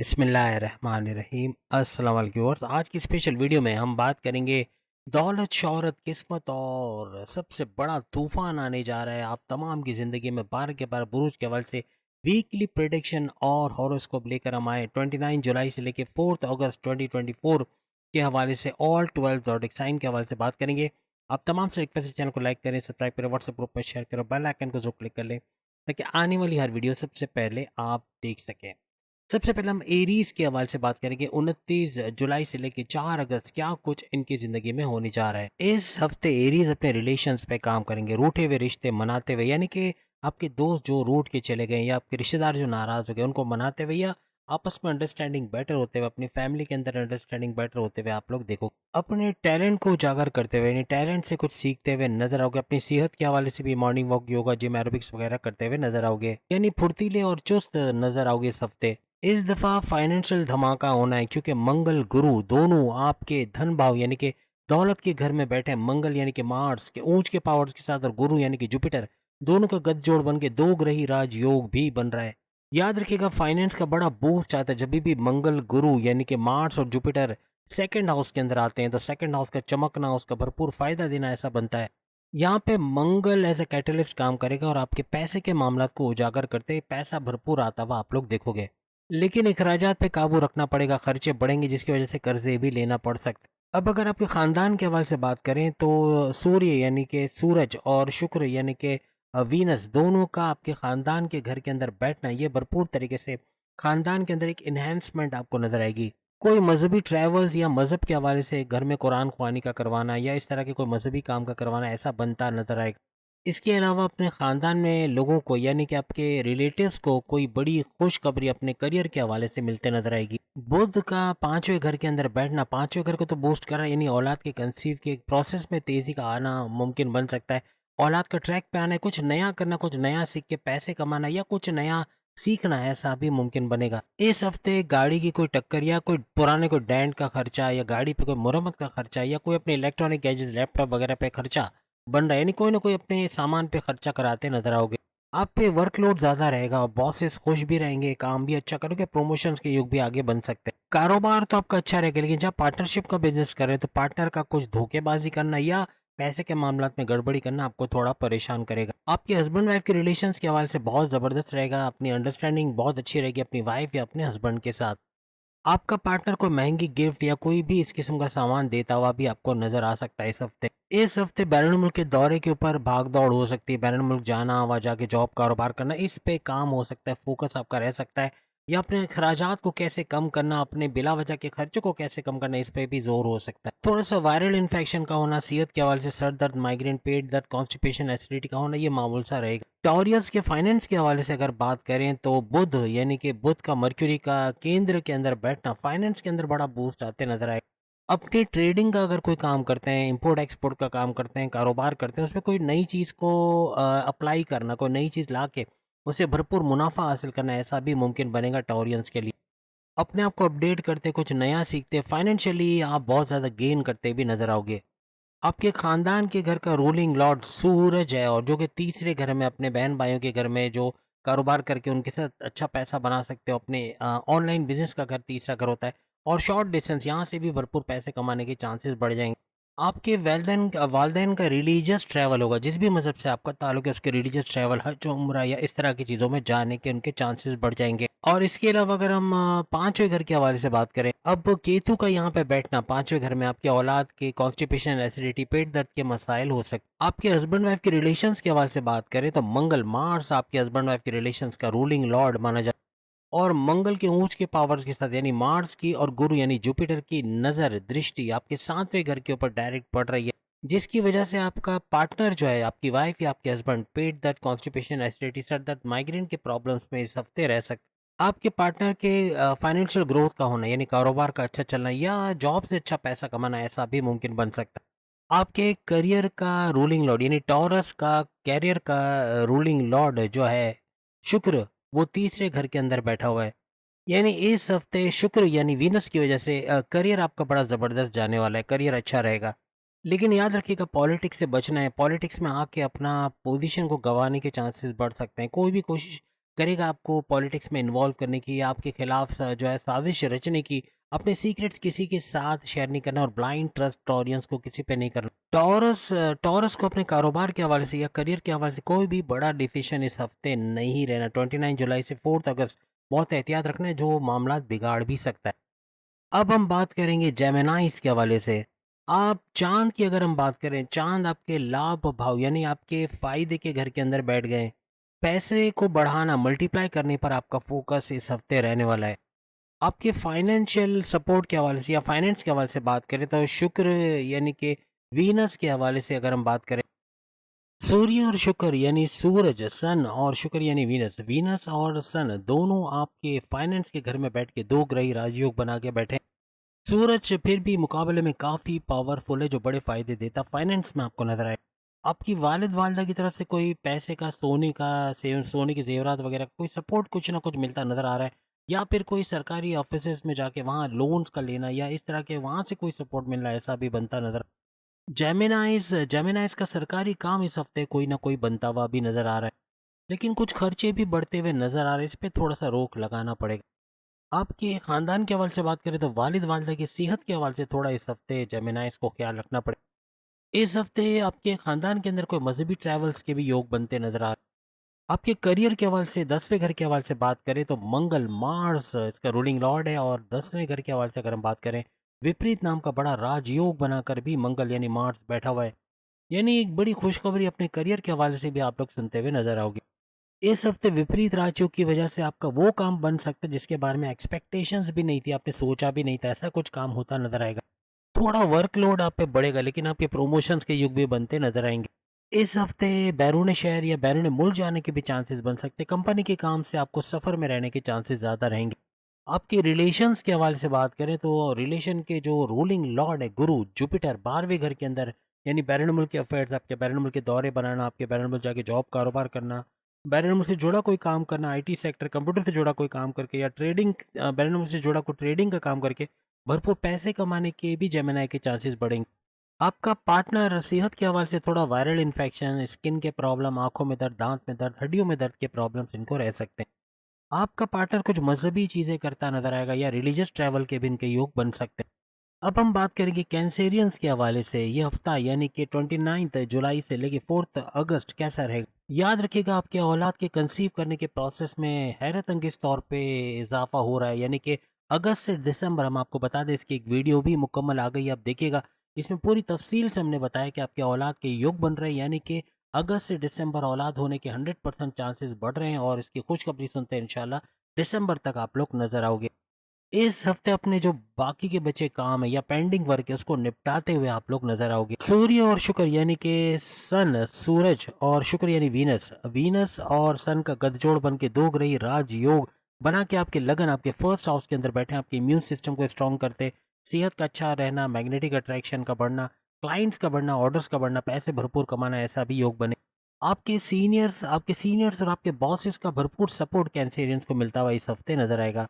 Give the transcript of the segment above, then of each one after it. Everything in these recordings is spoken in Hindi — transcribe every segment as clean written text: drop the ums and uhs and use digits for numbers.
बिस्मिल्लाहिर्रहमानिर्रहीम। अस्सलाम वालेकुम व्यूअर्स। आज की स्पेशल वीडियो में हम बात करेंगे दौलत, शोहरत, किस्मत और सबसे बड़ा तूफान आने जा रहा है आप तमाम की ज़िंदगी में। 12 के 12 बुरुज के हवाले से वीकली प्रेडिक्शन और हॉरोस्कोप लेकर हम आए 29 जुलाई से लेकर 4 अगस्त 2024 के हवाले से ऑल 12 ज़ोडिक साइन के हवाले से बात करेंगे। आप तमाम से रिक्वेस्ट है, चैनल को लाइक करें, सब्सक्राइब करें, व्हाट्सएप ग्रुप में शेयर करें, बेल आइकन को जरूर क्लिक कर लें ताकि आने वाली हर वीडियो सबसे पहले आप देख सकें। सबसे पहले हम एरीज के हवाले से बात करेंगे। 29 जुलाई से लेकर 4 अगस्त क्या कुछ इनकी जिंदगी में होने जा रहा है। इस हफ्ते एरीज अपने रिलेशंस पे काम करेंगे, रूठे हुए रिश्ते मनाते हुए, यानी कि आपके दोस्त जो रूठ के चले गए या आपके रिश्तेदार जो नाराज हो गए उनको मनाते हुए या आपस में अंडरस्टैंडिंग बेटर होते हुए, अपनी फैमिली के अंदर अंडरस्टैंडिंग बेटर होते हुए आप लोग देखो अपने टैलेंट को उजागर करते हुए, यानी टैलेंट से कुछ सीखते हुए नजर आओगे। अपनी सेहत के हवाले से भी morning walk, yoga, gym, aerobics वगैरह करते हुए नजर आओगे, यानी फुर्तीले और चुस्त नजर आओगे इस हफ्ते। इस दफा फाइनेंशियल धमाका होना है क्योंकि मंगल गुरु दोनों आपके धन भाव यानी कि दौलत के घर में बैठे हैं। मंगल यानी कि मार्स के ऊंच के पावर्स के साथ और गुरु यानी कि जुपिटर दोनों का गठजोड़ बन के दो ग्रही राज योग भी बन रहा है। याद रखिएगा फाइनेंस का बड़ा बूस्ट आता है जब भी मंगल गुरु यानी कि मार्स और जुपिटर सेकंड हाउस के अंदर आते हैं, तो सेकंड हाउस का चमकना, उसका भरपूर फायदा देना ऐसा बनता है। यहाँ पे मंगल एज ए कैटलिस्ट काम करेगा और आपके पैसे के मामला को उजागर करते पैसा भरपूर आता हुआ आप लोग देखोगे। लेकिन अखराजात पे काबू रखना पड़ेगा, खर्चे बढ़ेंगे जिसकी वजह से कर्जे भी लेना पड़ सकता है। अब अगर आपके खानदान के हवाले से बात करें तो सूर्य यानी कि सूरज और शुक्र यानी कि वीनस दोनों का आपके खानदान के घर के अंदर बैठना, ये भरपूर तरीके से खानदान के अंदर एक इन्हेंसमेंट आपको नजर आएगी। कोई मजहबी ट्रैवल्स या मजहब के हवाले से घर में कुरान ख्वानी का करवाना या इस तरह के कोई मजहबी काम का करवाना ऐसा बनता नजर आएगा। इसके अलावा अपने ख़ानदान में लोगों को यानी कि आपके रिलेटिव्स को कोई बड़ी खुशखबरी अपने करियर के हवाले से मिलते नजर आएगी। बुध का पांचवें घर के अंदर बैठना पांचवें घर को तो बूस्ट कर रहा है, यानी औलाद के कंसीव के प्रोसेस में तेजी का आना मुमकिन बन सकता है। औलाद का ट्रैक पे आना है, कुछ नया करना, कुछ नया सीख के पैसे कमाना या कुछ नया सीखना है, ऐसा भी मुमकिन बनेगा। इस हफ्ते गाड़ी की कोई टक्कर या कोई पुराने कोई डेंट का खर्चा या गाड़ी पे कोई मुरम्मत का खर्चा या कोई अपने इलेक्ट्रॉनिक गैजेट्स, लैपटॉप वगैरह पे खर्चा बन रहा है, यानी कोई ना कोई अपने सामान पे खर्चा कराते नजर आओगे। आप पे वर्कलोड ज्यादा रहेगा और बॉसेस खुश भी रहेंगे, काम भी अच्छा करोगे, प्रमोशंस के युग भी आगे बन सकते हैं। कारोबार तो आपका अच्छा रहेगा, लेकिन जब पार्टनरशिप का बिजनेस कर रहे हैं तो पार्टनर का कुछ धोखेबाजी करना या पैसे के मामला में गड़बड़ी करना आपको थोड़ा परेशान करेगा। आपके हस्बैंड वाइफ के रिलेशंस के हवाले से बहुत जबरदस्त रहेगा, अपनी अंडरस्टैंडिंग बहुत अच्छी रहेगी अपनी वाइफ या अपने हस्बैंड के साथ। आपका पार्टनर कोई महंगी गिफ्ट या कोई भी इस किस्म का सामान देता हुआ भी आपको नजर आ सकता है इस हफ्ते। इस हफ्ते बैरून मुल्क के दौरे के ऊपर भाग दौड़ हो सकती है, बैरून मुल्क जाना, वहाँ जाके जॉब कारोबार करना, इस पे काम हो सकता है, फोकस आपका रह सकता है। या अपने अखराजात को कैसे कम करना, अपने बिला वजह के खर्चों को कैसे कम करना, इस पे भी जोर हो सकता है। थोड़ा सा वायरल इन्फेक्शन का होना, सेहत के हवाले से सर दर्द, माइग्रेन, पेट दर्द, कॉन्स्टिपेशन, एसिडिटी का होना, ये मामूल सा रहेगा। टॉरियस के फाइनेंस के हवाले से अगर बात करें तो बुध यानी कि बुध का मर्क्यूरी का केंद्र के अंदर बैठना फाइनेंस के अंदर बड़ा बूस्ट आते नजर आए। अपनी ट्रेडिंग का अगर कोई काम करते हैं, इंपोर्ट एक्सपोर्ट का काम करते हैं, कारोबार करते हैं, उसमें कोई नई चीज़ को अप्लाई करना, कोई नई चीज़ ला के उसे भरपूर मुनाफा हासिल करना, ऐसा भी मुमकिन बनेगा टॉरियंस के लिए। अपने आप को अपडेट करते, कुछ नया सीखते, फाइनेंशियली आप बहुत ज़्यादा गेन करते भी नजर आओगे। आपके खानदान के घर का रूलिंग लॉर्ड सूरज है और जो कि तीसरे घर में अपने बहन भाइयों के घर में जो कारोबार करके उनके साथ अच्छा पैसा बना सकते हो, अपने ऑनलाइन बिजनेस का घर तीसरा घर होता है और शॉर्ट डिस्टेंस यहाँ से भी भरपूर पैसे कमाने के चांसेस बढ़ जाएंगे। आपके वालदेन का रिलीजियस ट्रैवल होगा, जिस भी मज़हब से आपका ताल्लुक है उसके रिलीजियस ट्रैवल, हज, उम्रा या इस तरह की चीज़ों में जाने के उनके चांसेस बढ़ जाएंगे। और इसके अलावा अगर हम पांचवें घर के हवाले से बात करें, अब केतु का यहाँ पे बैठना पांचवें घर में आपके औलाद के कॉन्स्टिपेशन, एसिडिटी, पेट दर्द के मसाइल हो सकते। आपके हस्बैंड वाइफ के रिलेशंस के हवाले से बात करें तो मंगल मार्स आपके हस्बैंड वाइफ के रिलेशंस का रूलिंग लॉर्ड माना जाता है और मंगल के ऊंच के पावर्स के साथ यानी मार्स की और गुरु यानी जुपिटर की नजर दृष्टि आपके सातवें घर के ऊपर डायरेक्ट पड़ रही है, जिसकी वजह से आपका पार्टनर जो है, आपकी वाइफ या आपके हस्बैंड, पेट दर्द, कॉन्स्टिपेशन, एसिडिटी, सर दर्द, माइग्रेन के प्रॉब्लम्स में इस हफ्ते रह सकते। आपके पार्टनर के फाइनेंशियल ग्रोथ का होना यानी कारोबार का अच्छा चलना या जॉब से अच्छा पैसा कमाना, ऐसा भी मुमकिन बन सकता है। आपके करियर का रूलिंग लॉर्ड यानी टॉरस का कैरियर का रूलिंग लॉर्ड जो है शुक्र, वो तीसरे घर के अंदर बैठा हुआ है। यानी इस हफ्ते शुक्र यानी वीनस की वजह से करियर आपका बड़ा ज़बरदस्त जाने वाला है, करियर अच्छा रहेगा। लेकिन याद रखिएगा पॉलिटिक्स से बचना है, पॉलिटिक्स में आके अपना पोजीशन को गंवाने के चांसेस बढ़ सकते हैं। कोई भी कोशिश करेगा आपको पॉलिटिक्स में इन्वॉल्व करने की या आपके खिलाफ जो है साजिश रचने की। अपने सीक्रेट्स किसी के साथ शेयर नहीं करना और ब्लाइंड ट्रस्ट ऑडियंस को किसी पे नहीं करना। टॉरस को अपने कारोबार के हवाले से या करियर के हवाले से कोई भी बड़ा डिसीजन इस हफ्ते नहीं रहना। 29 जुलाई से 4 अगस्त बहुत एहतियात रखना है, जो मामला बिगाड़ भी सकता है। अब हम बात करेंगे जेमिनाइज के हवाले से। आप चांद की अगर हम बात करें, चांद आपके लाभ भाव यानी आपके फायदे के घर के अंदर बैठ गए। पैसे को बढ़ाना, मल्टीप्लाई करने पर आपका फोकस इस हफ्ते रहने वाला है। आपके फाइनेंशियल सपोर्ट के हवाले से या फाइनेंस के हवाले से बात करें तो शुक्र यानी कि वीनस के हवाले से अगर हम बात करें, सूर्य और शुक्र यानी सूरज सन और शुक्र यानी वीनस, वीनस और सन दोनों आपके फाइनेंस के घर में बैठ के दो ग्रही राजयोग बना के बैठे। सूरज फिर भी मुकाबले में काफ़ी पावरफुल है, जो बड़े फ़ायदे देता फाइनेंस में आपको नज़र आए। आपकी वालिद वालदा की तरफ से कोई पैसे का, सोने के ज़ेवरात वगैरह कोई सपोर्ट कुछ ना कुछ मिलता नज़र आ रहा है, या फिर कोई सरकारी ऑफिसेज़ में जाके वहाँ लोन्स का लेना या इस तरह के वहाँ से कोई सपोर्ट मिल रहा है, ऐसा भी बनता नज़र। जेमिनाइज़ का सरकारी काम इस हफ्ते कोई ना कोई बनता हुआ भी नज़र आ रहा है, लेकिन कुछ खर्चे भी बढ़ते हुए नज़र आ रहे हैं, इस पे थोड़ा-सा रोक लगाना पड़ेगा। आपके ख़ानदान के हवाले से बात करें तो वालिद-वालिदा की सेहत के हवाले से थोड़ा इस हफ़्ते जेमिनाइज़ को ख़्याल रखना पड़े। इस हफ़्ते आपके ख़ानदान के अंदर कोई मज़हबी ट्रैवल्स के भी योग बनते नज़र आ रहे हैं। आपके करियर के हवाले से 10वें घर के हवाले से बात करें तो मंगल, मार्स इसका रूलिंग लॉर्ड है, और 10वें घर के हवाले से अगर हम बात करें, विपरीत नाम का बड़ा राजयोग बनाकर भी मंगल यानी मार्स बैठा हुआ है। यानी एक बड़ी खुशखबरी अपने करियर के हवाले से भी आप लोग सुनते हुए नज़र आओगे। इस हफ्ते विपरीत राज्यों की वजह से आपका वो काम बन सकता है जिसके बारे में एक्सपेक्टेशंस भी नहीं थी, आपने सोचा भी नहीं था, ऐसा कुछ काम होता नजर आएगा। थोड़ा वर्कलोड आप पे बढ़ेगा, लेकिन आपके प्रमोशंस के युग भी बनते नजर आएंगे। इस हफ्ते बैरून शहर या बैरून मुल्क जाने के भी चांसेस बन सकते हैं। कंपनी के काम से आपको सफ़र में रहने के चांसेस ज़्यादा रहेंगे। आपके रिलेशंस के हवाले से बात करें तो रिलेशन के जो रूलिंग लॉर्ड है गुरु जुपिटर 12वें घर के अंदर, यानी बैरून मुल्क के अफेयर्स, आपके बैरून मुल्क के दौरे बनाना, आपके बैरून मुल्क जाके जॉब कारोबार करना, बैरून मुल्क से जुड़ा कोई काम करना, आईटी सेक्टर कंप्यूटर से जुड़ा कोई काम करके या ट्रेडिंग, बैरून मुल्क से जुड़ा कोई ट्रेडिंग का काम करके भरपूर पैसे कमाने के भी जेमिनाई के चांसेस बढ़ेंगे। आपका पार्टनर सेहत के हवाले से थोड़ा वायरल इन्फेक्शन, स्किन के प्रॉब्लम, आंखों में दर्द, दांत में दर्द, हड्डियों में दर्द के प्रॉब्लम्स इनको रह सकते हैं। आपका पार्टनर कुछ मजहबी चीज़ें करता नजर आएगा या रिलीजियस ट्रैवल के भी इनके योग बन सकते हैं। अब हम बात करेंगे कैंसेरियंस के हवाले से। ये हफ्ता यानी कि 29 जुलाई से लेके 4 अगस्त कैसा रहेगा। याद रखिएगा, आपके औलाद के कंसीव करने के प्रोसेस में हैरत अंगेज तौर पे इजाफा हो रहा है, यानी कि अगस्त से दिसंबर। हम आपको बता दें, इसकी एक वीडियो भी मुकम्मल आ गई, आप देखिएगा। इसमें पूरी तफसील से हमने बताया कि आपके औलाद के योग बन रहे हैं, यानी कि अगस्त से दिसंबर औलाद होने के 100% चांसेस बढ़ रहे हैं, और इसकी खुशखबरी सुनते हैं इंशाल्लाह दिसंबर तक आप लोग नजर आओगे। इस हफ्ते अपने जो बाकी के बचे काम है या पेंडिंग वर्क है उसको निपटाते हुए आप लोग नजर आओगे। सूर्य और शुक्र यानी कि सन, सूरज और शुक्र यानी वीनस, वीनस और सन का गठजोड़ बन के दो ग्रही राजयोग बना के आपके लगन आपके फर्स्ट हाउस के अंदर बैठे, आपके इम्यून सिस्टम को स्ट्रॉन्ग करते, सेहत का अच्छा रहना, मैग्नेटिक अट्रैक्शन का बढ़ना, क्लाइंट्स का बढ़ना, ऑर्डर्स का बढ़ना, पैसे भरपूर कमाना, ऐसा भी योग बने। आपके सीनियर्स और आपके बॉसेस का भरपूर सपोर्ट कैंसेरियंस को मिलता हुआ इस हफ्ते नजर आएगा।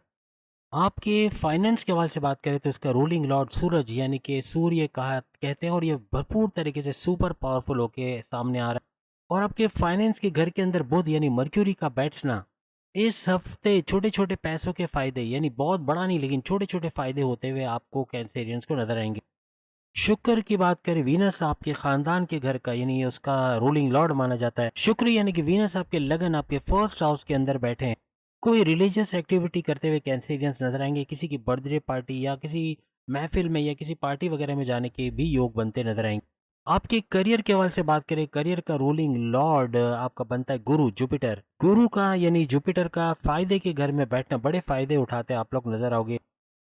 आपके फाइनेंस के हवाले से बात करें तो इसका रूलिंग लॉर्ड सूरज यानी कि सूर्य कहा कहते हैं, और ये भरपूर तरीके से सुपर पावरफुल होके सामने आ रहा है। और आपके फाइनेंस के घर के अंदर बुध यानी मर्क्यूरी का बैठना इस हफ्ते छोटे छोटे पैसों के फायदे, यानी बहुत बड़ा नहीं लेकिन छोटे छोटे फायदे होते हुए आपको कैंसेरियंस को नजर आएंगे। शुक्र की बात करें, वीनस आपके खानदान के घर का यानी उसका रूलिंग लॉर्ड माना जाता है। शुक्र यानी कि वीनस आपके लगन आपके फर्स्ट हाउस के अंदर बैठे हैं। कोई रिलीजियस एक्टिविटी करते हुए कैंसेरियंस नजर आएंगे, किसी की बर्थडे पार्टी या किसी महफिल में या किसी पार्टी वगैरह में जाने के भी योग बनते नजर आएंगे। आपके करियर के हवाले से बात करें, करियर का रूलिंग लॉर्ड आपका बनता है गुरु जुपिटर। गुरु का यानी जुपिटर का फायदे के घर में बैठना, बड़े फायदे उठाते आप लोग नजर आओगे।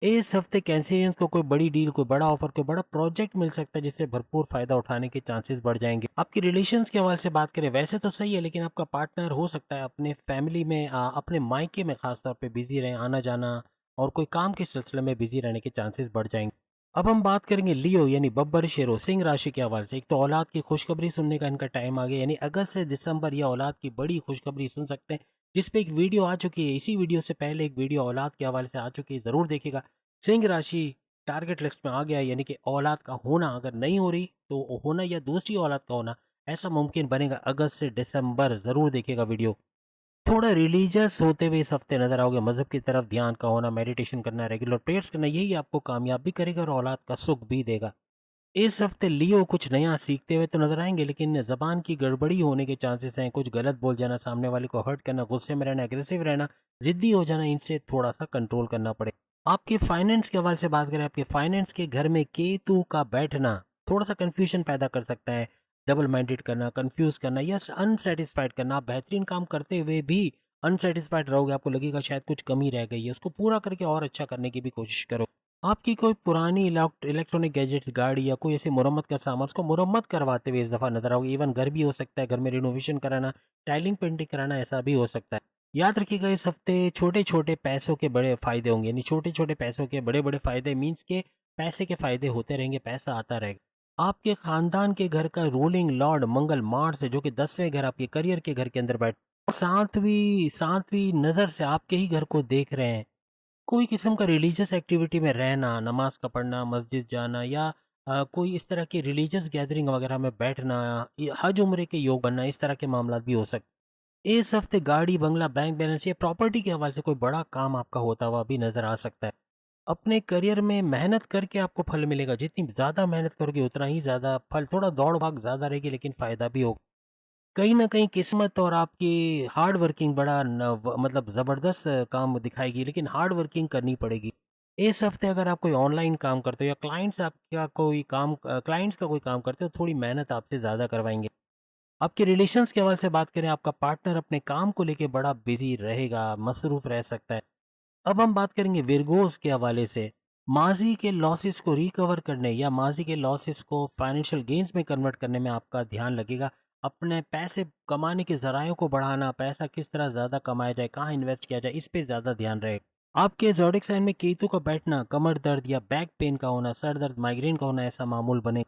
इस हफ्ते कैंसिलियंस को कोई बड़ी डील, कोई बड़ा ऑफर, कोई बड़ा प्रोजेक्ट मिल सकता है जिससे भरपूर फायदा उठाने के चांसेस बढ़ जाएंगे। आपकी रिलेशंस के हवाले से बात करें, वैसे तो सही है, लेकिन आपका पार्टनर हो सकता है अपने फैमिली में, अपने मायके में खासतौर पे बिजी रहे, आना जाना और कोई काम के सिलसिले में बिजी रहने के चांसेस बढ़ जाएंगे। अब हम बात करेंगे लियो यानी बब्बर शेरो सिंह राशि के हवाले से। एक तो औलाद की खुशखबरी सुनने का इनका टाइम आ गया, यानी अगस्त से दिसंबर ये औलाद की बड़ी खुशखबरी सुन सकते हैं, जिस पे एक वीडियो आ चुकी है। इसी वीडियो से पहले एक वीडियो औलाद के हवाले से आ चुकी है, ज़रूर देखिएगा। सिंह राशि टारगेट लिस्ट में आ गया है, यानी कि औलाद का होना अगर नहीं हो रही तो होना या दूसरी औलाद का होना ऐसा मुमकिन बनेगा अगस्त से दिसंबर। ज़रूर देखिएगा वीडियो। थोड़ा रिलीजियस होते हुए इस हफ्ते नजर आओगे, मजहब की तरफ ध्यान का होना, मेडिटेशन करना, रेगुलर प्रेयर्स करना, यही आपको कामयाब भी करेगा और औलाद का सुख भी देगा। इस हफ्ते लियो कुछ नया सीखते हुए तो नजर आएंगे, लेकिन जबान की गड़बड़ी होने के चांसेस हैं। कुछ गलत बोल जाना, सामने वाले को हर्ट करना, गुस्से में रहना, एग्रेसिव रहना, जिद्दी हो जाना, इनसे थोड़ा सा कंट्रोल करना पड़े। आपके फाइनेंस के हवाले से बात करें, आपके फाइनेंस के घर में केतु का बैठना थोड़ा सा कंफ्यूजन पैदा कर सकता है। डबल माइंडेड करना, कंफ्यूज करना या अनसेटिस्फाइड करना। आप बेहतरीन काम करते हुए भी अनसेटिस्फाइड रहोगे, आपको लगेगा शायद कुछ कमी रह गई है, उसको पूरा करके और अच्छा करने की भी कोशिश करो। आपकी कोई पुरानी इलेक्ट्रॉनिक गैजेट्स, गाड़ी या कोई ऐसी मुरम्मत का सामान, उसको मुरम्मत करवाते हुए इस दफ़ा नजर आओगे। इवन घर भी हो सकता है, घर में रिनोवेशन कराना, टाइलिंग पेंटिंग कराना, ऐसा भी हो सकता है। याद रखिएगा इस हफ्ते छोटे छोटे पैसों के बड़े फायदे होंगे, यानी छोटे छोटे पैसों के बड़े बड़े फायदे मीन्स के पैसे के फायदे होते रहेंगे, पैसा आता रहेगा। आपके खानदान के घर का रूलिंग लॉर्ड मंगल मार्स है, जो कि 10वें घर, आपके करियर के घर के अंदर बैठ सातवीं सातवीं नजर से आपके ही घर को देख रहे हैं। कोई किस्म का रिलीजियस एक्टिविटी में रहना, नमाज का पढ़ना, मस्जिद जाना या कोई इस तरह की रिलीजियस गैदरिंग वगैरह में बैठना, हज उम्रे के योग बनना, इस तरह के मामला भी हो सकते। इस हफ्ते गाड़ी, बंगला, बैंक बैलेंस या प्रॉपर्टी के हवाले से कोई बड़ा काम आपका होता हुआ भी नजर आ सकता है। अपने करियर में मेहनत करके आपको फल मिलेगा, जितनी ज़्यादा मेहनत करोगे उतना ही ज़्यादा फल, थोड़ा दौड़ भाग ज़्यादा रहेगी लेकिन फ़ायदा भी होगा। कहीं न कहीं किस्मत और आपकी हार्ड वर्किंग बड़ा मतलब ज़बरदस्त काम दिखाएगी, लेकिन हार्ड वर्किंग करनी पड़ेगी। इस हफ्ते अगर आप कोई ऑनलाइन काम करते हो या क्लाइंट्स का कोई काम करते हो, थोड़ी मेहनत आपसे ज़्यादा करवाएँगे। आपके रिलेशंस के हवाले से बात करें, आपका पार्टनर अपने काम को लेके बड़ा बिज़ी रहेगा, मसरूफ़ रह सकता है। अब हम बात करेंगे विरगोज़ के हवाले से। माज़ी के लॉसेस को रिकवर करने या माज़ी के लॉसेस को फाइनेंशियल गेन्स में कन्वर्ट करने में आपका ध्यान लगेगा। अपने पैसे कमाने के ज़रायों को बढ़ाना, पैसा किस तरह ज़्यादा कमाया जाए, कहाँ इन्वेस्ट किया जाए, इस पे ज़्यादा ध्यान रहेगा। आपके ज़ोडिएक साइन में केतु का बैठना, कमर दर्द या बैक पेन का होना, सर दर्द, माइग्रेन का होना, ऐसा मामूल बने।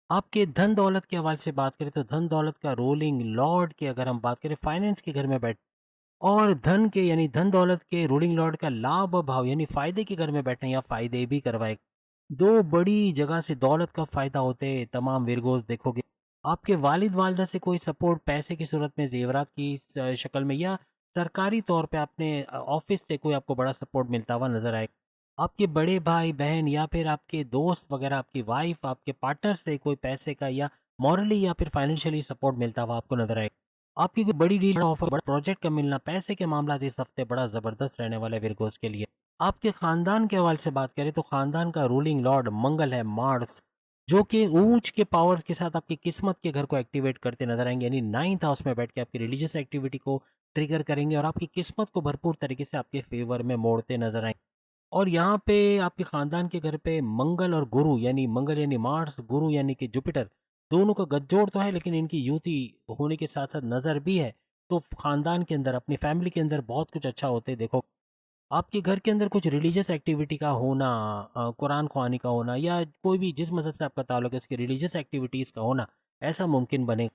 आपके धन दौलत के हवाले से बात करें तो धन दौलत का रोलिंग लॉर्ड की अगर हम बात करें, फाइनेंस के घर में बैठ और धन के यानी धन दौलत के रूलिंग लॉर्ड का लाभ भाव यानी फायदे के घर में बैठना या फायदे भी करवाए। दो बड़ी जगह से दौलत का फायदा होते तमाम विरगोज देखोगे। आपके वालिद वालदा से कोई सपोर्ट पैसे की सूरत में, जेवरात की शक्ल में या सरकारी तौर पे अपने ऑफिस से कोई आपको बड़ा सपोर्ट मिलता हुआ नजर आए। आपके बड़े भाई बहन या फिर आपके दोस्त वगैरह, आपकी वाइफ, आपके पार्टनर से कोई पैसे का या मॉरली या फिर फाइनेंशियली सपोर्ट मिलता हुआ आपको नजर आए। आपकी कोई बड़ी डील, बड़ा ऑफर, बड़ा प्रोजेक्ट का मिलना, पैसे के मामला इस हफ्ते बड़ा जबरदस्त रहने वाले विरगोस के लिए। आपके खानदान के हवाले से बात करें तो खानदान का रूलिंग लॉर्ड मंगल है, मार्स, जो कि ऊंच के पावर्स के साथ आपकी किस्मत के घर को एक्टिवेट करते नजर आएंगे, यानी 9th हाउस में बैठ के आपकी रिलीजियस एक्टिविटी को ट्रिगर करेंगे और आपकी किस्मत को भरपूर तरीके से आपके फेवर में मोड़ते नजर आएंगे। और यहाँ पे आपके खानदान के घर पे मंगल और गुरु, यानी मंगल यानी मार्स, गुरु यानी कि जुपिटर, दोनों का गठजोड़ तो है, लेकिन इनकी युति होने के साथ साथ नज़र भी है। तो खानदान के अंदर, अपनी फैमिली के अंदर बहुत कुछ अच्छा होते देखो। आपके घर के अंदर कुछ रिलीजियस एक्टिविटी का होना, कुरान ख्वानी का होना या कोई भी जिस मज़हब से आपका ताल्लुक है उसकी रिलीजियस एक्टिविटीज़ का होना, ऐसा मुमकिन बने।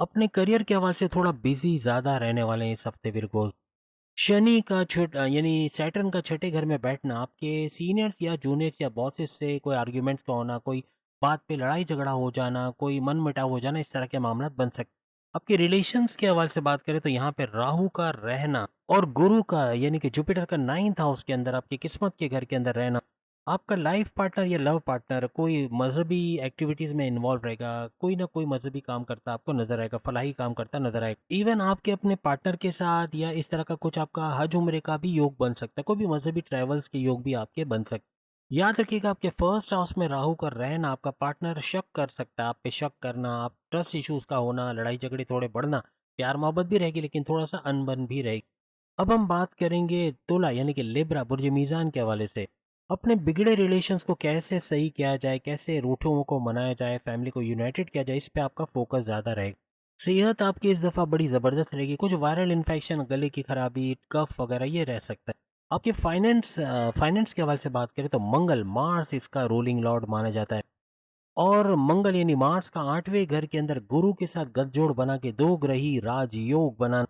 अपने करियर के हवाले से थोड़ा बिजी ज़्यादा रहने वाले हैं इस हफ्ते विरगोज। शनि का यानी सैटर्न का छठे घर में बैठना, आपके सीनियर्स या जूनियर्स या बॉसेस से कोई आर्ग्यूमेंट्स का होना, कोई बात पे लड़ाई झगड़ा हो जाना, कोई मन मुटाव हो जाना, इस तरह के मामला बन सकते। आपके रिलेशंस के हवाले से बात करें तो यहाँ पे राहु का रहना और गुरु का यानी कि जुपिटर का 9th हाउस के अंदर, आपकी किस्मत के घर के अंदर रहना, आपका लाइफ पार्टनर या लव पार्टनर कोई मजहबी एक्टिविटीज में इन्वॉल्व रहेगा, कोई ना कोई मजहबी काम करता आपको नजर आएगा, फलाही काम करता नजर आएगा। इवन आपके अपने पार्टनर के साथ या इस तरह का कुछ आपका हज उम्रे का भी योग बन सकता है, कोई भी मजहबी ट्रैवल्स के योग भी आपके बन सकते हैं। याद रखिएगा आपके फर्स्ट हाउस में राहु का रहना, आपका पार्टनर शक कर सकता है, आप पे शक करना, आप ट्रस्ट इश्यूज का होना, लड़ाई झगड़े थोड़े बढ़ना, प्यार मोहब्बत भी रहेगी लेकिन थोड़ा सा अनबन भी रहेगी। अब हम बात करेंगे तुला यानी कि लिब्रा, बुर्ज मीज़ान के हवाले से। अपने बिगड़े रिलेशंस को कैसे सही किया जाए, कैसे रूठों को मनाया जाए, फैमिली को यूनाइटेड किया जाए, इस पे आपका फोकस ज़्यादा रहेगा। सेहत आपकी इस दफ़ा बड़ी ज़बरदस्त रहेगी, कुछ वायरल इन्फेक्शन, गले की खराबी, कफ वगैरह ये रह सकता है। आपके फाइनेंस के हवाले से बात करें तो मंगल, मार्स इसका रूलिंग लॉर्ड माना जाता है। और मंगल यानी मार्स का 8वें घर के अंदर गुरु के साथ गठजोड़ बना के दो ग्रही राजयोग बना,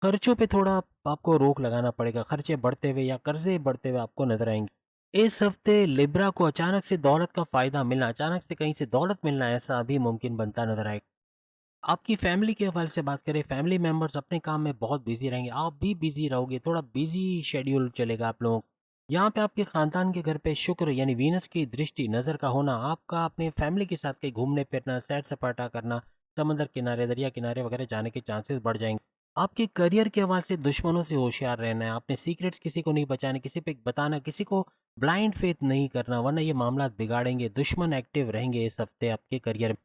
खर्चों पे थोड़ा आपको रोक लगाना पड़ेगा, खर्चे बढ़ते हुए या कर्जे बढ़ते हुए आपको नजर आएंगे। इस हफ्ते लिब्रा को अचानक से दौलत का फायदा मिलना, अचानक से कहीं से दौलत मिलना, ऐसा भी मुमकिन बनता नजर आएगा। आपकी फैमिली के हवाले से बात करें, फैमिली मेंबर्स अपने काम में बहुत बिजी रहेंगे, आप भी बिजी रहोगे, थोड़ा बिजी शेड्यूल चलेगा आप लोगों का। यहाँ पे आपके खानदान के घर पे शुक्र यानी वीनस की दृष्टि नज़र का होना, आपका अपने फैमिली के साथ कहीं घूमने फिरना, सैर सपाटा करना, समंदर किनारे, दरिया किनारे वगैरह जाने के चांसेस बढ़ जाएंगे। आपके करियर के हवाले से दुश्मनों से होशियार रहना है, आपने सीक्रेट्स किसी को नहीं बचाने, किसी पे बताना, किसी को ब्लाइंड फेथ नहीं करना, वरना ये मामला बिगाड़ेंगे। दुश्मन एक्टिव रहेंगे इस हफ्ते आपके करियर में,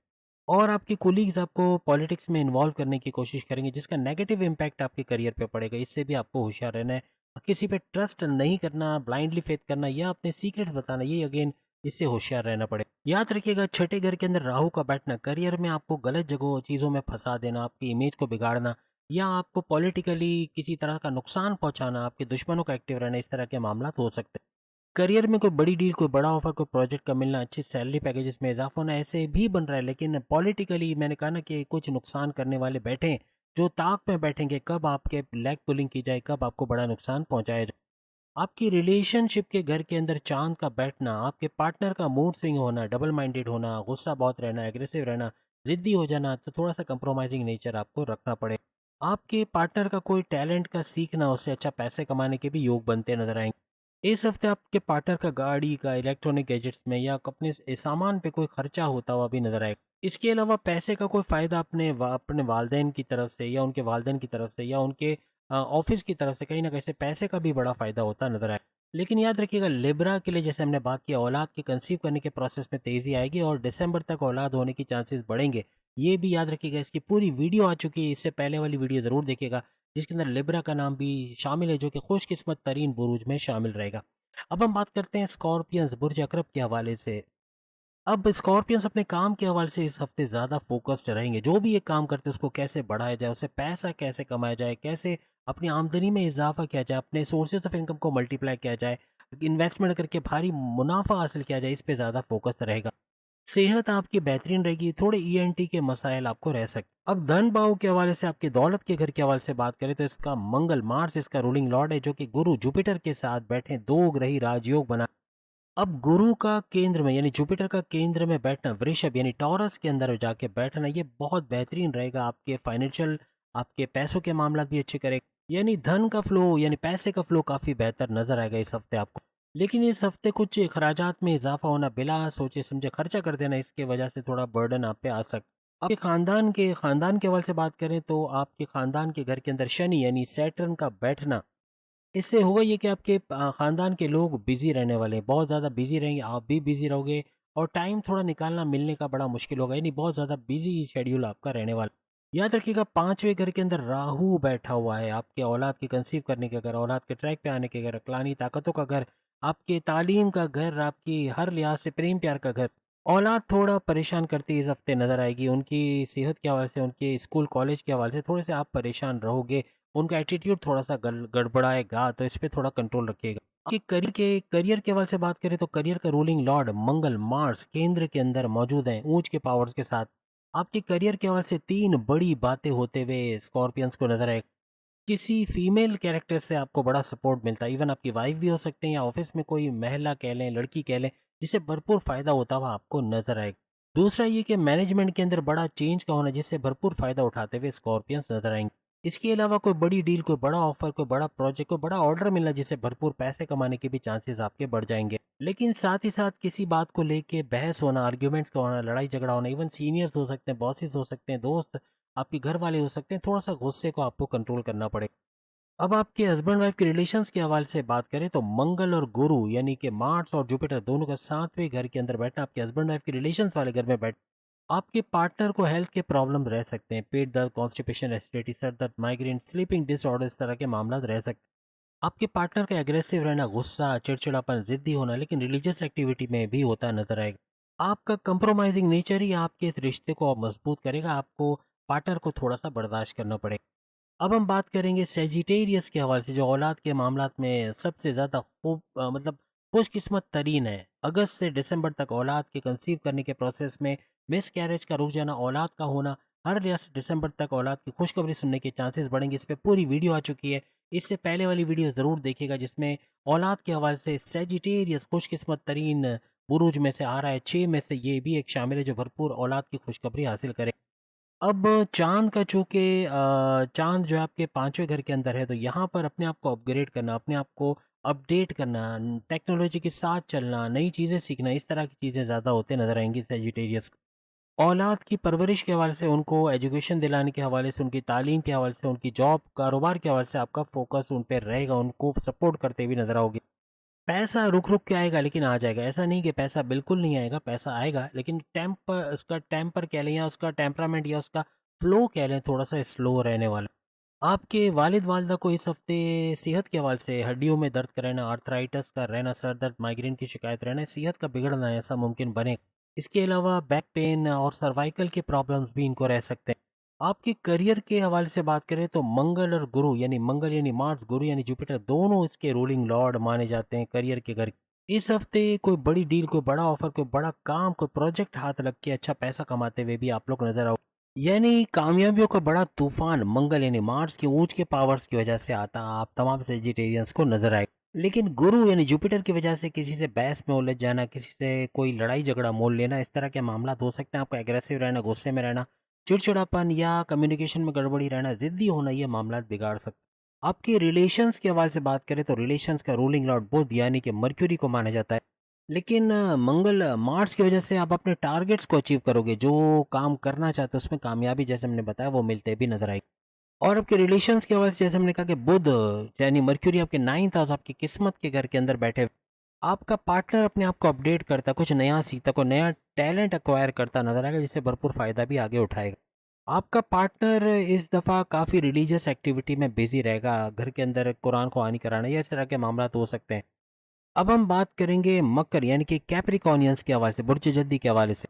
और आपके कोलीग्स आपको पॉलिटिक्स में इन्वॉल्व करने की कोशिश करेंगे, जिसका नेगेटिव इम्पैक्ट आपके करियर पे पड़ेगा। इससे भी आपको होशियार रहना है। किसी पे ट्रस्ट नहीं करना, ब्लाइंडली फेथ करना या अपने सीक्रेट्स बताना, ये अगेन इससे होशियार रहना पड़ेगा। याद रखिएगा, छठे घर के अंदर राहु का बैठना करियर में आपको गलत जगहों चीज़ों में फंसा देना, आपकी इमेज को बिगाड़ना या आपको पॉलिटिकली किसी तरह का नुकसान पहुंचाना, आपके दुश्मनों का एक्टिव रहना, इस तरह के मामला हो सकते हैं। करियर में कोई बड़ी डील, कोई बड़ा ऑफर, कोई प्रोजेक्ट का मिलना, अच्छी सैलरी पैकेजेस में इजाफा होना, ऐसे भी बन रहा है। लेकिन पॉलिटिकली मैंने कहा ना कि कुछ नुकसान करने वाले बैठे हैं, जो ताक में बैठेंगे कब आपके लेग पुलिंग की जाए, कब आपको बड़ा नुकसान पहुंचाया जाए। आपकी रिलेशनशिप के घर के अंदर चांद का बैठना, आपके पार्टनर का मूड स्विंग होना, डबल माइंडेड होना, गुस्सा बहुत रहना, एग्रेसिव रहना, जिद्दी हो जाना, तो थोड़ा सा कंप्रोमाइजिंग नेचर आपको रखना पड़े। आपके पार्टनर का कोई टैलेंट का सीखना, उससे अच्छा पैसे कमाने के भी योग बनते नजर आएंगे। इस हफ्ते आपके पार्टनर का गाड़ी का, इलेक्ट्रॉनिक गैजेट्स में या अपने सामान पे कोई खर्चा होता हुआ भी नजर आएगा। इसके अलावा पैसे का कोई फ़ायदा अपने वालदेन की तरफ से या उनके वालदेन की तरफ से या उनके ऑफिस की तरफ से कहीं ना कहीं से पैसे का भी बड़ा फ़ायदा होता नजर आए। लेकिन याद रखिएगा, लिब्रा के लिए जैसे हमने बात किया, औलाद के कंसीव करने के प्रोसेस में तेज़ी आएगी और दिसंबर तक औलाद होने की चांसेस बढ़ेंगे। ये भी याद रखिएगा, इसकी पूरी वीडियो आ चुकी है, इससे पहले वाली वीडियो ज़रूर देखिएगा, जिसके अंदर लिब्रा का नाम भी शामिल है, जो कि खुशकिस्मत तरीन बुरूज में शामिल रहेगा। अब हम बात करते हैं स्कॉर्पियंस बुर्ज अकरब के हवाले से। अब स्कॉर्पियंस अपने काम के हवाले से इस हफ्ते ज़्यादा फोकस्ड रहेंगे। जो भी ये काम करते हैं उसको कैसे बढ़ाया जाए, उससे पैसा कैसे कमाया जाए, कैसे अपनी आमदनी में इजाफा किया जाए, अपने सोर्सेज ऑफ इनकम को मल्टीप्लाई किया जाए, इन्वेस्टमेंट करके भारी मुनाफा हासिल किया जाए, इस पे ज़्यादा फोकस रहेगा। सेहत आपकी बेहतरीन रहेगी, थोड़े ईएनटी के मसाइल आपको रह सकते। अब धन भाव के हवाले से, आपके दौलत के घर के हवाले से बात करें तो इसका मंगल, मार्स इसका रूलिंग लॉर्ड है, जो कि गुरु जुपिटर के साथ बैठे दो ग्रही राजयोग बना। अब गुरु का केंद्र में यानी जुपिटर का केंद्र में बैठना, वृषभ यानी टॉरस के अंदर जाके बैठना, ये बहुत बेहतरीन रहेगा। आपके फाइनेंशियल, आपके पैसों के मामला भी अच्छे करेगा, यानी धन का फ्लो यानी पैसे का फ्लो काफ़ी बेहतर नजर आएगा इस हफ्ते आपको। लेकिन इस हफ्ते कुछ खराजात में इजाफा होना, बिला सोचे समझे खर्चा कर देना, इसके वजह से थोड़ा बर्डन आप पे आ सकता। आपके खानदान के हवाले से बात करें तो आपके खानदान के घर के अंदर शनि यानी सैटर्न का बैठना, इससे होगा ये कि आपके ख़ानदान के लोग बिज़ी रहने वाले हैं, बहुत ज़्यादा बिज़ी रहेंगे, आप भी बिज़ी रहोगे और टाइम थोड़ा निकालना मिलने का बड़ा मुश्किल होगा, यानी बहुत ज़्यादा बिज़ी शेड्यूल आपका रहने वाला। याद रखिएगा, 5वें घर के अंदर राहु बैठा हुआ है, आपके औलाद के कंसीव करने के घर, औलाद के ट्रैक पे आने के घर, अक़लानी ताकतों का घर, आपके तालीम का घर, आपकी हर लिहाज से प्रेम प्यार का घर। औलाद थोड़ा परेशान करती इस हफ्ते नज़र आएगी, उनकी सेहत के हवाले से, उनके स्कूल कॉलेज के हवाले से थोड़े से आप परेशान रहोगे, उनका एटीट्यूड थोड़ा सा गड़बड़ाएगा, तो इस पे थोड़ा कंट्रोल रखिएगा। आपके करियर के हवाले से बात करें तो करियर का रूलिंग लॉर्ड मंगल, मार्स केंद्र के अंदर मौजूद हैं ऊंच के पावर्स के साथ। आपके करियर के हवाले से तीन बड़ी बातें होते हुए स्कॉर्पियंस को नजर आए। किसी फीमेल कैरेक्टर से आपको बड़ा सपोर्ट मिलता है, इवन आपकी वाइफ भी हो सकते हैं या ऑफिस में कोई महिला कह लें, लड़की कह लें, जिससे भरपूर फायदा होता हुआ आपको नजर आएगा। दूसरा ये कि मैनेजमेंट के अंदर बड़ा चेंज का होना, जिससे भरपूर फायदा उठाते हुए स्कॉर्पियंस नजर आएंगे। इसके अलावा कोई बड़ी डील, कोई बड़ा ऑफर, कोई बड़ा प्रोजेक्ट, कोई बड़ा ऑर्डर मिलना, जिससे भरपूर पैसे कमाने के भी चांसेस आपके बढ़ जाएंगे। लेकिन साथ ही साथ किसी बात को लेके बहस होना, आर्ग्यूमेंट्स का होना, लड़ाई झगड़ा होना, इवन सीनियर्स हो सकते हैं, बॉसेस हो सकते हैं, दोस्त, आपके घर वाले हो सकते हैं, थोड़ा सा गुस्से को आपको कंट्रोल करना पड़ेगा। अब आपके हस्बैंड वाइफ के रिलेशंस के हवाले से बात करें तो मंगल और गुरु यानी कि मार्स और जुपिटर दोनों का 7वें घर के अंदर बैठना, आपके हस्बैंड वाइफ के रिलेशंस वाले घर में बैठ, आपके पार्टनर को हेल्थ के प्रॉब्लम रह सकते हैं, पेट दर्द, कॉन्स्टिपेशन, एसिडिटी, सर दर्द, माइग्रेन, स्लीपिंग डिसऑर्डर, इस तरह के मामला रह सकते हैं। आपके पार्टनर का एग्रेसिव रहना, गुस्सा, चिड़चिड़ापन, जिद्दी होना, लेकिन रिलीजियस एक्टिविटी में भी होता नजर आएगा। आपका कंप्रोमाइजिंग नेचर ही आपके इस रिश्ते को और मजबूत करेगा, आपको पार्टनर को थोड़ा सा बर्दाश्त करना पड़ेगा। अब हम बात करेंगे सेजिटेरियस के हवाले से, जो औलाद के मामलात में सबसे ज़्यादा खूब मतलब खुशकिस्मत तरीन है। अगस्त से दिसंबर तक औलाद के कंसीव करने के प्रोसेस में मिस कैरेज का रुक जाना, औलाद का होना, हर लिहाज से दिसंबर तक औलाद की खुशखबरी सुनने के चांसेस बढ़ेंगे। इस पर पूरी वीडियो आ चुकी है, इससे पहले वाली वीडियो ज़रूर देखिएगा, जिसमें औलाद के हवाले से सेजिटेरियस खुशकिस्मत तरीन बुरूज में से आ रहा है, 6 में से ये भी एक शामिल है जो भरपूर औलाद की खुशखबरी हासिल करे। अब चाँद का चूँकि चाँद जो है आपके 5वें घर के अंदर है, तो यहाँ पर अपने आप को अपग्रेड करना, अपने आप को अपडेट करना, टेक्नोलॉजी के साथ चलना, नई चीज़ें सीखना, इस तरह की चीज़ें ज़्यादा होते नज़र आएँगी सैजिटेरियस को। औलाद की परवरिश के हवाले से, उनको एजुकेशन दिलाने के हवाले से, उनकी तालीम के हवाले से, उनकी जॉब, कारोबार के हवाले से आपका फ़ोकस उन पे रहेगा, उनको सपोर्ट करते हुए नज़र आओगे। पैसा रुक-रुक के आएगा लेकिन आ जाएगा। ऐसा नहीं कि पैसा बिल्कुल नहीं आएगा, पैसा आएगा लेकिन उसका टेम्पर कह लें या उसका टेम्परामेंट या उसका फ्लो कह लें थोड़ा-सा स्लो रहने वाला। आपके वालिद-वालिदा को इस हफ़्ते सेहत के हवाले से हड्डियों में दर्द का रहना, आर्थराइटिस का रहना, सर दर्द, माइग्रेन की शिकायत रहना, सेहत का बिगड़ना ऐसा मुमकिन बने। इसके अलावा बैक पेन और सर्वाइकल के प्रॉब्लम्स भी इनको रह सकते हैं। आपके करियर के हवाले से बात करें तो मंगल यानी मार्स, गुरु यानी जुपिटर दोनों इसके रूलिंग लॉर्ड माने जाते हैं करियर के घर। इस हफ्ते कोई बड़ी डील, कोई बड़ा ऑफर, कोई बड़ा काम, कोई प्रोजेक्ट हाथ लग के अच्छा पैसा कमाते हुए भी आप लोग नजर आओ। यानी कामयाबियों का बड़ा तूफान मंगल यानी मार्स की ऊंच के पावर्स की वजह से आता आप तमाम सेजिटेरियंस को नजर आए। लेकिन गुरु यानी जुपिटर की वजह से किसी से बहस में उलझ जाना, किसी से कोई लड़ाई झगड़ा मोल लेना, इस तरह के मामला हो सकते हैं। आपको एग्रेसिव रहना, गुस्से में रहना, चिड़चिड़ापन या कम्युनिकेशन में गड़बड़ी रहना, जिद्दी होना, ये मामला बिगाड़ सकते हैं। आपके रिलेशंस के हवाले से बात करें तो रिलेशंस का रूलिंग लॉर्ड बुध यानी कि मर्क्यूरी को माना जाता है। लेकिन मार्स की वजह से आप अपने टारगेट्स को अचीव करोगे, जो काम करना चाहते हो उसमें कामयाबी जैसे हमने बताया वो मिलते भी नजर आएगी। और आपके रिलेशंस की हवाले से जैसे हमने कहा कि बुध यानी मर्क्यूरी आपके 9th हाउस, आपकी किस्मत के घर के अंदर बैठे हुए। आपका पार्टनर अपने आप को अपडेट करता, कुछ नया सीखता, कोई नया टैलेंट एक्वायर करता नजर आएगा, जिससे भरपूर फायदा भी आगे उठाएगा। आपका पार्टनर इस दफ़ा काफ़ी रिलीजियस एक्टिविटी में बिजी रहेगा, घर के अंदर कुरान ख़ुरानी कराना या इस तरह के मामला हो सकते हैं। अब हम बात करेंगे मकर यानी कि कैप्रिकॉनियंस के हवाले से, बुर्ज जद्दी के हवाले से।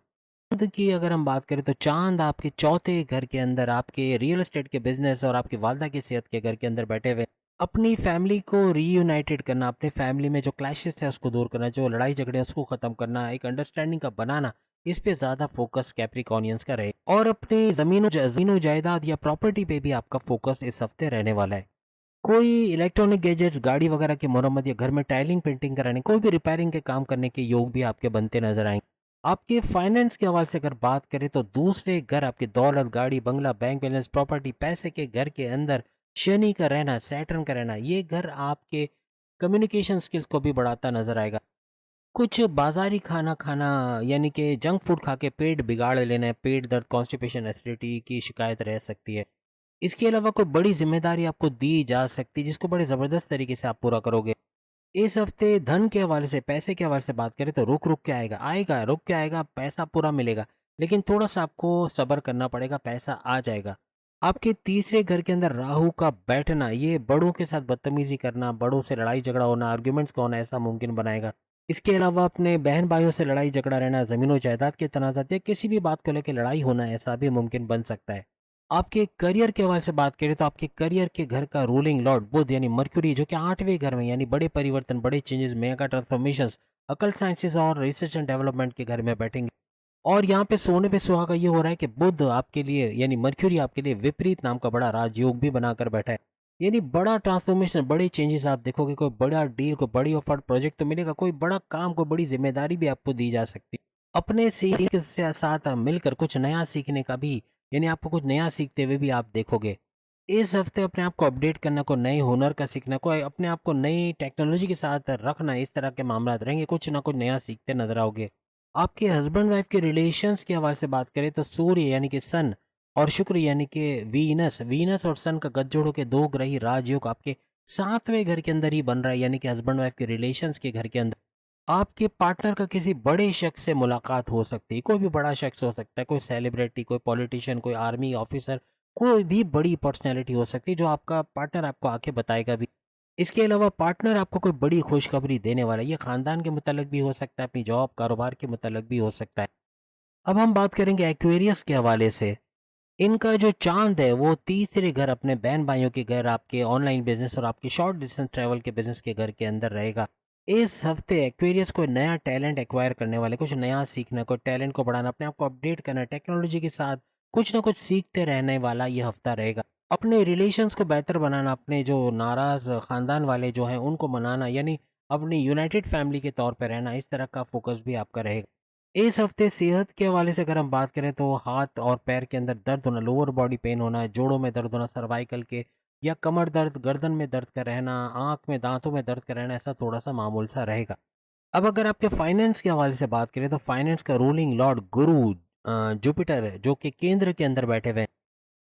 चांद की अगर हम बात करें तो चांद आपके चौथे घर के अंदर, आपके रियल एस्टेट के बिजनेस और आपकी वालदा की सेहत के घर के अंदर बैठे हुए। अपनी फैमिली को रीयूनाइटेड करना, अपने फैमिली में जो क्लैशेस है उसको दूर करना, जो लड़ाई झगड़े हैं उसको ख़त्म करना, एक अंडरस्टैंडिंग का बनाना, इस पे ज़्यादा फोकस कैप्रिकॉनियंस का रहे। और अपनी ज़मीनों जायदाद या प्रॉपर्टी पे भी आपका फोकस इस हफ्ते रहने वाला है। कोई इलेक्ट्रॉनिक गैजेट्स, गाड़ी वगैरह की मरम्मत या घर में टाइलिंग पेंटिंग कराने, कोई भी रिपेयरिंग के काम करने के योग भी आपके बनते नजर आएंगे। आपके फाइनेंस के हवाले से अगर बात करें तो दूसरे घर, आपकी दौलत, गाड़ी, बंगला, बैंक बैलेंस, प्रॉपर्टी, पैसे के घर के अंदर शनि का रहना, सैटर्न का रहना, ये घर आपके कम्युनिकेशन स्किल्स को भी बढ़ाता नजर आएगा। कुछ बाजारी खाना खाना यानी कि जंक फूड खा के पेट बिगाड़ लेना है, पेट दर्द, कॉन्स्टिपेशन, एसिडिटी की शिकायत रह सकती है। इसके अलावा कोई बड़ी ज़िम्मेदारी आपको दी जा सकती है, जिसको बड़े ज़बरदस्त तरीके से आप पूरा करोगे। इस हफ्ते धन के हवाले से, पैसे के हवाले से बात करें तो रुक-रुक के आएगा, रुक के आएगा, पैसा पूरा मिलेगा। लेकिन थोड़ा-सा आपको सब्र करना पड़ेगा, पैसा आ जाएगा। आपके तीसरे घर के अंदर राहु का बैठना, ये बड़ों के साथ बदतमीज़ी करना, बड़ों से लड़ाई झगड़ा होना, आर्ग्यूमेंट्स का होना, ऐसा मुमकिन बनाएगा। इसके अलावा अपने बहन भाइयों से लड़ाई झगड़ा रहना, ज़मीन जायदाद के तनाज़ात या किसी भी बात को लेकर लड़ाई होना, ऐसा भी मुमकिन बन सकता है। आपके करियर के हवाले से बात करें तो आपके करियर के घर का रूलिंग लॉर्ड बुध यानी मर्क्यूरी, जो कि 8वें घर में, यानी बड़े परिवर्तन, बड़े चेंजेस, मेगा ट्रांसफॉर्मेशंस, अकल साइंसेस और रिसर्च एंड डेवलपमेंट के घर में बैठेंगे। और यहाँ पे सोने पे सुहागा ये हो रहा है कि बुध आपके लिए यानी मर्क्यूरी आपके लिए विपरीत नाम का बड़ा राजयोग भी बनाकर बैठा है। यानी बड़ा ट्रांसफॉर्मेशन, बड़े चेंजेस आप देखोगे, कोई बड़ा डील, कोई बड़ी ऑफर प्रोजेक्ट तो मिलेगा, कोई बड़ा काम, कोई बड़ी जिम्मेदारी भी आपको दी जा सकती है। अपने सीख से साथ मिलकर कुछ नया सीखने का भी, यानी आपको कुछ नया सीखते हुए भी आप देखोगे। इस हफ्ते अपने आप को अपडेट करना, कोई नए हुनर का सीखना, कोई अपने आप को नई टेक्नोलॉजी के साथ रखना, इस तरह के मामला रहेंगे, कुछ ना कुछ नया सीखते नजर आओगे। आपके हस्बैंड वाइफ के रिलेशंस के हवाले से बात करें तो सूर्य यानी कि सन और शुक्र यानी कि वीनस और सन का गठजोड़ के दो ग्रही राजयोग आपके 7वें घर के अंदर ही बन रहा है, यानी कि हस्बैंड वाइफ के रिलेशंस के घर के अंदर। आपके पार्टनर का किसी बड़े शख्स से मुलाकात हो सकती है, कोई भी बड़ा शख्स हो सकता है, कोई सेलिब्रिटी, कोई पॉलिटिशियन, कोई आर्मी ऑफिसर, कोई भी बड़ी पर्सनैलिटी हो सकती है, जो आपका पार्टनर आपको आके बताएगा भी। इसके अलावा पार्टनर आपको कोई बड़ी खुशखबरी देने वाला है, ये खानदान के मुताल्लिक भी हो सकता है, अपनी जॉब, कारोबार के मुताल्लिक भी हो सकता है। अब हम बात करेंगे एक्वेरियस के हवाले से। इनका जो चांद है वो तीसरे घर, अपने बहन भाइयों के घर, आपके ऑनलाइन बिजनेस और आपके शॉर्ट डिस्टेंस ट्रैवल के बिजनेस के घर के अंदर रहेगा। इस हफ्ते एक्वेरियस को नया टैलेंट एक्वायर करने वाले, कुछ नया सीखना, कोई टैलेंट को बढ़ाना, अपने आप को अपडेट करना, टेक्नोलॉजी के साथ कुछ ना कुछ सीखते रहने वाला ये हफ्ता रहेगा। अपने रिलेशंस को बेहतर बनाना, अपने जो नाराज खानदान वाले जो हैं उनको मनाना, यानी अपनी यूनाइटेड फैमिली के तौर पर रहना, इस तरह का फोकस भी आपका रहेगा। इस हफ्ते सेहत के हवाले से अगर हम बात करें तो हाथ और पैर के अंदर दर्द होना, लोअर बॉडी पेन होना, जोड़ों में दर्द होना, सर्वाइकल के या कमर दर्द, गर्दन में दर्द का रहना, आँख में, दाँतों में दर्द का रहना, ऐसा थोड़ा-सा मामूल सा रहेगा। अब अगर आपके फाइनेंस के हवाले से बात करें तो फाइनेंस का रूलिंग लॉर्ड गुरु जुपिटर है, जो कि केंद्र के अंदर बैठे हुए हैं।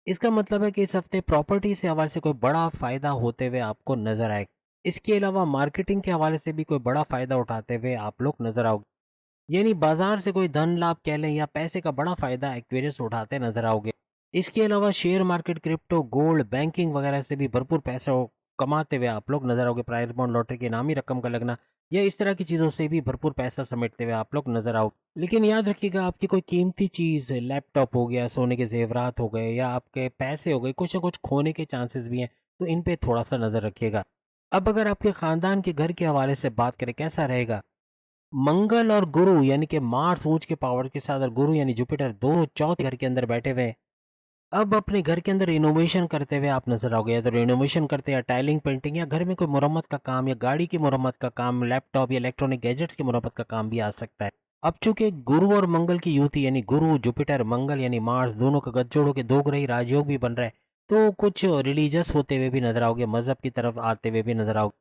इसका मतलब है कि इस हफ्ते प्रॉपर्टी से हवाले से कोई बड़ा फ़ायदा होते हुए आपको नज़र आएगा। इसके अलावा मार्केटिंग के हवाले से भी कोई बड़ा फ़ायदा उठाते हुए आप लोग नज़र आओगे। यानी बाजार से कोई धन लाभ कह लें या पैसे का बड़ा फायदा एक्वेरियस उठाते नजर आओगे। इसके अलावा share market, crypto, gold, banking वगैरह से भी भरपूर पैसा कमाते हुए आप लोग नजर आओगे। प्राइज बॉन्ड, लॉटरी की इनामी रकम का लगना या इस तरह की चीज़ों से भी भरपूर पैसा समेटते हुए आप लोग नजर आओगे। लेकिन याद रखिएगा, आपकी कोई कीमती चीज़, लैपटॉप हो गया, सोने के जेवरात हो गए या आपके पैसे हो गए, कुछ ना कुछ खोने के चांसेस भी हैं, तो इन पे थोड़ा सा नज़र रखिएगा। अब अगर आपके खानदान के घर के हवाले से बात करें, कैसा रहेगा? मंगल और गुरु यानी कि मार्स ऊंच के पावर के साथ और गुरु यानी जुपिटर दोनों चौथे घर के अंदर बैठे हुए हैं। अब अपने घर के अंदर रिनोवेशन करते हुए आप नजर आओगे, या तो रिनोवेशन करते या टाइलिंग, पेंटिंग या घर में कोई मुरम्मत का काम या गाड़ी की मुरम्मत का काम, लैपटॉप या इलेक्ट्रॉनिक गैजेट्स की मुरम्मत का काम भी आ सकता है। अब चूंकि गुरु और मंगल की युति यानी गुरु जुपिटर मंगल यानी मार्स दोनों का गठजोड़ के दो ग्रही राजयोग भी बन रहा है, तो कुछ रिलीजियस होते हुए भी नजर आओगे, मजहब की तरफ आते हुए भी नजर आओगे।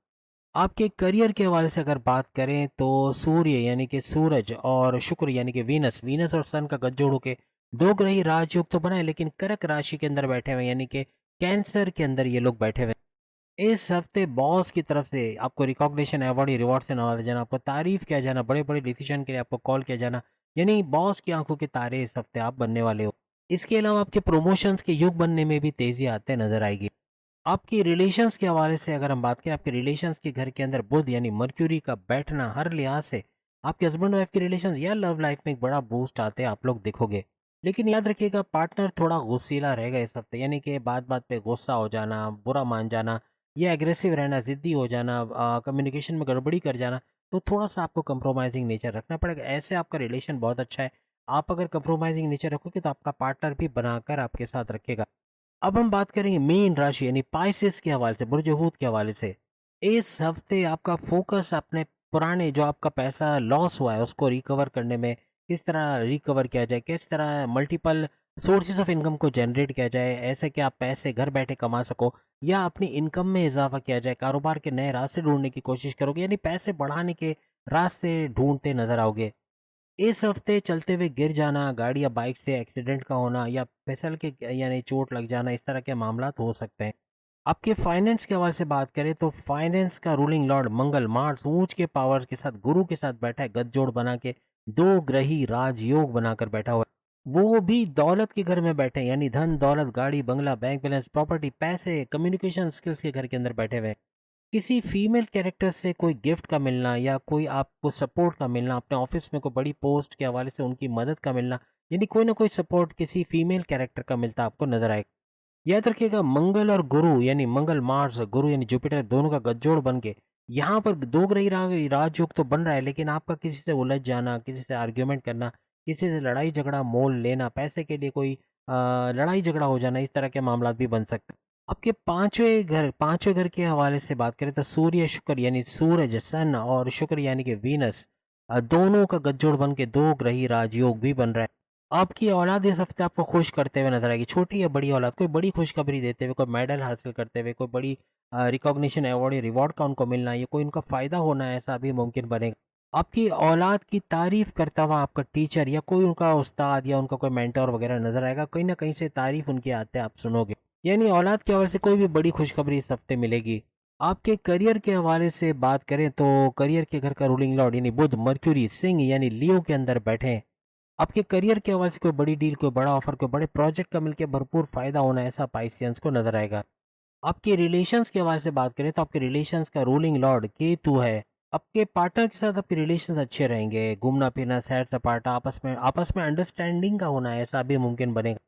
आपके करियर के हवाले से अगर बात करें तो सूर्य यानी कि सूरज और शुक्र यानी कि वीनस वीनस और सन का गठजोड़ होके दो ग्रही राजयोग तो बना है, लेकिन कर्क राशि के अंदर बैठे हुए हैं, यानी कि कैंसर के अंदर ये लोग बैठे हुए हैं। इस हफ्ते बॉस की तरफ से आपको रिकॉग्निशन, अवार्ड, रिवॉर्ड से नवाजा जाना, आपको तारीफ किया जाना, बड़े बड़े डिसीजन के लिए आपको कॉल किया जाना, यानी बॉस की आंखों के तारे इस हफ्ते आप बनने वाले हो। इसके अलावा आपके प्रमोशंस के युग बनने में भी तेजी आते नजर आएगी। आपकी रिलेशंस के हवाले से अगर हम बात करें, आपके रिलेशंस के घर के अंदर बुध यानी मर्क्यूरी का बैठना हर लिहाज से आपके हस्बैंड वाइफ के रिलेशंस या लव लाइफ में एक बड़ा बूस्ट आते हैं आप लोग देखोगे। लेकिन याद रखिएगा, पार्टनर थोड़ा गुस्सीला रहेगा इस हफ्ते, यानी कि बात बात पे गुस्सा हो जाना, बुरा मान जाना या एग्रेसिव रहना, जिद्दी हो जाना, कम्युनिकेशन में गड़बड़ी कर जाना, तो थोड़ा सा आपको कंप्रोमाइजिंग नेचर रखना पड़ेगा। ऐसे आपका रिलेशन बहुत अच्छा है, आप अगर कंप्रोमाइजिंग नेचर रखोगे तो आपका पार्टनर भी बनाकर आपके साथ रखेगा। अब हम बात करेंगे मीन राशि यानी पाइसेस के हवाले से, बुर्ज हूत के हवाले से। इस हफ्ते आपका फोकस अपने पुराने जो आपका पैसा लॉस हुआ है उसको रिकवर करने में, किस तरह रिकवर किया जाए, किस तरह मल्टीपल सोर्सेज ऑफ इनकम को जनरेट किया जाए, ऐसे कि आप पैसे घर बैठे कमा सको या अपनी इनकम में इजाफा किया जाए, कारोबार के नए रास्ते ढूंढने की कोशिश करोगे, यानी पैसे बढ़ाने के रास्ते ढूंढते नजर आओगे। इस हफ्ते चलते हुए गिर जाना, गाड़ी या बाइक से एक्सीडेंट का होना या फिसल के यानी चोट लग जाना, इस तरह के मामलात हो सकते हैं। आपके फाइनेंस के हवाले से बात करें तो फाइनेंस का रूलिंग लॉर्ड मंगल मार्स ऊंच के पावर्स के साथ गुरु के साथ बैठा है, गठजोड़ बना के दो ग्रही राजयोग बनाकर बैठा हुआ है। वो भी दौलत के घर में बैठे हैं, यानी धन दौलत, गाड़ी, बंगला, बैंक बैलेंस, प्रॉपर्टी, पैसे, कम्युनिकेशन स्किल्स के घर के अंदर बैठे हुए हैं। किसी फीमेल कैरेक्टर से कोई गिफ्ट का मिलना या कोई आपको सपोर्ट का मिलना, अपने ऑफिस में कोई बड़ी पोस्ट के हवाले से उनकी मदद का मिलना, यानी कोई ना कोई सपोर्ट किसी फीमेल कैरेक्टर का मिलता आपको नजर आएगा। याद रखिएगा, मंगल और गुरु यानी मंगल मार्स, गुरु यानी जुपिटर दोनों का गठजोड़ बन के यहाँ पर दो ग्रही राजयोग तो बन रहा है, लेकिन आपका किसी से उलझ जाना, किसी से आर्ग्यूमेंट करना, किसी से लड़ाई झगड़ा, मोल लेना, पैसे के लिए कोई लड़ाई झगड़ा हो जाना, इस तरह के मामला भी बन सकते हैं। आपके पांचवें घर के हवाले से बात करें तो सूर्य शुक्र यानी सूरज सन और शुक्र यानी कि वीनस दोनों का गठजोड़ बन के दो ग्रही राजयोग भी बन रहा है। आपकी औलाद इस हफ्ते आपको खुश करते हुए नजर आएगी, छोटी या बड़ी औलाद, कोई बड़ी खुशखबरी देते हुए, कोई मेडल हासिल करते हुए, कोई बड़ी रिकॉग्निशन, अवार्ड या रिवॉर्ड का उनको मिलना, या कोई उनका फायदा होना, ऐसा भी मुमकिन बनेगा। आपकी औलाद की तारीफ करता हुआ आपका टीचर या कोई उनका उस्ताद या उनका कोई मेंटर वगैरह नजर आएगा, कहीं ना कहीं से तारीफ उनकी आते आप सुनोगे, यानी औलाद के हवाले से कोई भी बड़ी खुशखबरी इस हफ्ते मिलेगी। आपके करियर के हवाले से बात करें तो करियर के घर का रूलिंग लॉर्ड यानी बुध मर्क्यूरी सिंह यानी लियो के अंदर बैठे हैं। आपके करियर के हवाले से कोई बड़ी डील, कोई बड़ा ऑफर, कोई बड़े प्रोजेक्ट का मिलकर भरपूर फायदा होना, ऐसा पाइसियंस को नजर आएगा। आपके रिलेशंस के हवाले से बात करें तो आपके रिलेशंस का रूलिंग लॉर्ड केतु है। आपके पार्टनर के साथ आपके रिलेशंस अच्छे रहेंगे, घूमना फिरना, सैर सपाटा, आपस में अंडरस्टैंडिंग का होना, ऐसा भी मुमकिन बनेगा।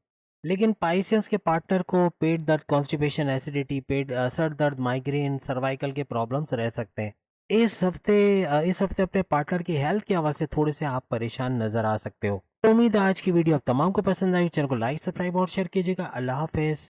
लेकिन पाइसेंस के पार्टनर को पेट दर्द, कॉन्स्टिपेशन, एसिडिटी, सर दर्द, माइग्रेन, सर्वाइकल के प्रॉब्लम्स रह सकते हैं। इस हफ्ते अपने पार्टनर की हेल्थ के हवाले से थोड़े से आप परेशान नजर आ सकते हो। तो उम्मीद है आज की वीडियो आप तमाम को पसंद आई। चैनल को लाइक, सब्सक्राइब और शेयर कीजिएगा। अल्लाह हाफिज।